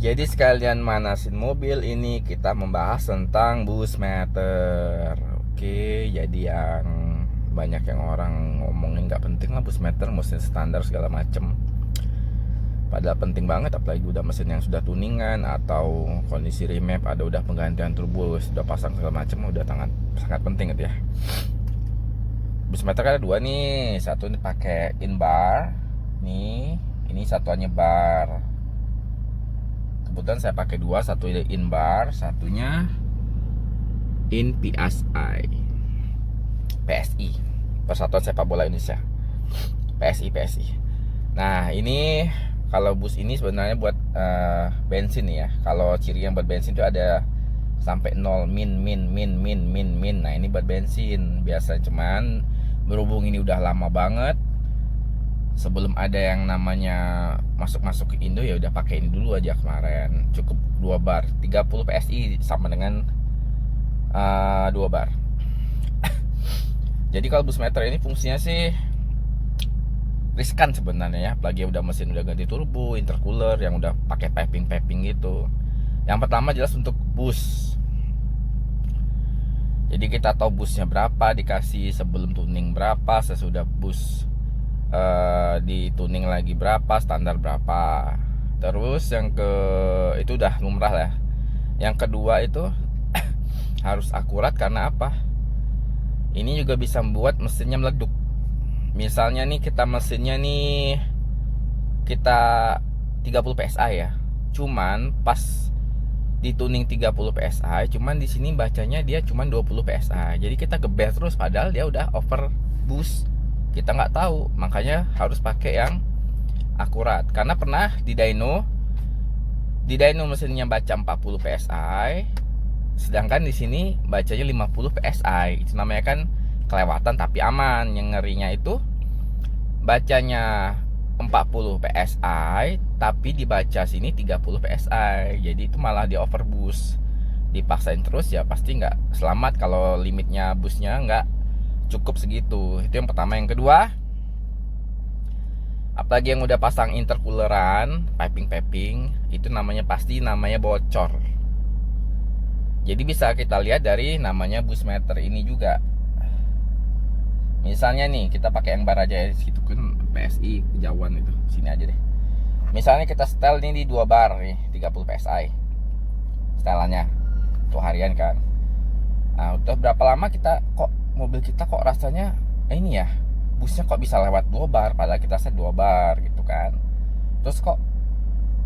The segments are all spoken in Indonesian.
Jadi sekalian manasin mobil ini kita membahas tentang bus meter. Oke, jadi yang banyak yang orang ngomongin nggak penting lah bus meter, mesin standar segala macem. Padahal penting banget, apalagi udah mesin yang sudah tuningan atau kondisi remap, ada udah penggantian turbo, sudah pasang segala macem, udah sangat penting gitu ya. Bus meter kan ada dua nih, satu ini pakai in bar, nih ini satuannya bar. Kebetulan saya pakai dua, satu in bar, satunya in PSI, Persatuan Sepak Bola Indonesia, PSI. Nah ini kalau bus ini sebenarnya buat bensin ya. Kalau ciri yang buat bensin itu ada sampai 0 min. Nah ini buat bensin biasa, cuman berhubung ini udah lama banget, sebelum ada yang namanya masuk ke Indo, ya udah pakai ini dulu aja kemarin. Cukup 2 bar, 30 PSI sama dengan 2 bar. Jadi kalau bus meter ini fungsinya sih riskan sebenarnya ya, apalagi udah mesin udah ganti turbo, intercooler yang udah pakai piping gitu. Yang pertama jelas untuk bus. Jadi kita tahu busnya berapa, dikasih sebelum tuning berapa, sesudah bus di tuning lagi berapa, standar berapa. Terus itu udah lumrah lah. Yang kedua itu harus akurat, karena apa? Ini juga bisa membuat mesinnya meleduk. Misalnya nih mesinnya nih kita 30 PSI ya. Cuman pas di tuning 30 PSI, cuman di sini bacanya dia cuman 20 PSI. Jadi kita geber terus padahal dia udah over boost. Kita nggak tahu, makanya harus pakai yang akurat. Karena pernah di dyno mesinnya baca 40 PSI, sedangkan di sini bacanya 50 PSI. Itu namanya kan kelewatan tapi aman. Yang ngerinya itu bacanya 40 PSI tapi dibaca sini 30 PSI. Jadi itu malah di overboost. Dipaksain terus ya pasti nggak selamat kalau limitnya busnya nggak cukup segitu. Itu yang pertama. Yang kedua, apalagi yang udah pasang intercooleran, piping, itu pasti namanya bocor. Jadi bisa kita lihat dari namanya bus meter ini juga. Misalnya nih kita pakai yang bar aja ya, itu kan PSI kejauhan itu. Sini aja deh. Misalnya kita setel ini di 2 bar nih, 30 PSI. Setelannya tuh harian kan. Nah, udah berapa lama mobil kita kok rasanya ini ya, busnya kok bisa lewat 2 bar padahal kita set 2 bar gitu kan. Terus kok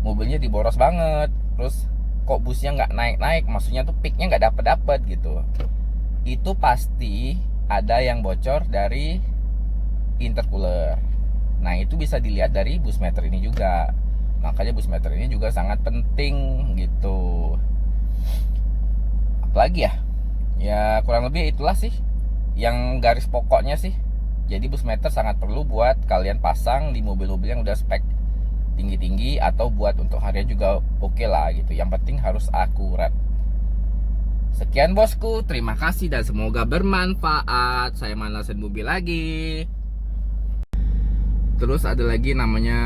mobilnya diboros banget. Terus kok busnya nggak naik, maksudnya tuh peaknya nggak dapet gitu. Itu pasti ada yang bocor dari intercooler. Nah itu bisa dilihat dari bus meter ini juga. Makanya bus meter ini juga sangat penting gitu. Apalagi ya kurang lebih itulah sih yang garis pokoknya sih. Jadi bus meter sangat perlu buat kalian pasang di mobil-mobil yang udah spek tinggi-tinggi, atau buat untuk harian juga oke lah gitu. Yang penting harus akurat. Sekian bosku, terima kasih dan semoga bermanfaat. Saya manasin mobil lagi. Terus ada lagi namanya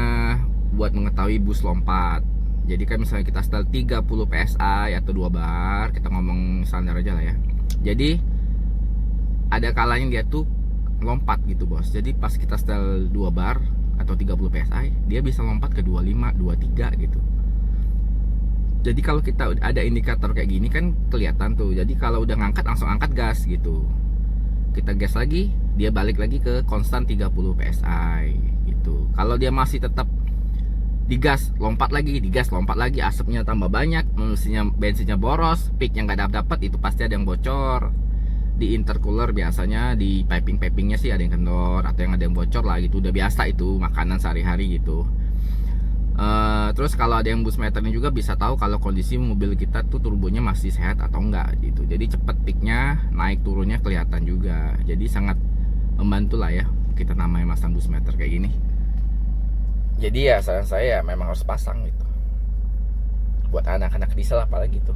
buat mengetahui bus lompat. Jadi kan misalnya kita setel 30 PSI atau 2 bar, kita ngomong standar aja lah ya. Jadi ada kalanya dia tuh lompat gitu bos. Jadi pas kita setel 2 bar atau 30 PSI, dia bisa lompat ke 25, 23 gitu. Jadi kalau kita ada indikator kayak gini kan kelihatan tuh. Jadi kalau udah ngangkat langsung angkat gas gitu. Kita gas lagi, dia balik lagi ke konstan 30 PSI gitu. Kalau dia masih tetap digas lompat lagi, asapnya tambah banyak, bensinnya boros, peaknya nggak dapat, itu pasti ada yang bocor. Di intercooler biasanya di pipingnya sih ada yang kendor atau yang ada yang bocor lah gitu. Udah biasa itu makanan sehari-hari gitu. Terus kalau ada yang bus meter ini juga bisa tahu kalau kondisi mobil kita tuh turbonya masih sehat atau enggak gitu. Jadi cepet peaknya, naik turunnya kelihatan juga. Jadi sangat membantu lah ya kita namanya masang bus meter kayak gini. Jadi ya saran saya memang harus pasang gitu. Buat anak-anak diesel apalagi tuh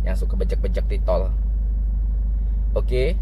yang suka bejek-bejek di tol. Oke.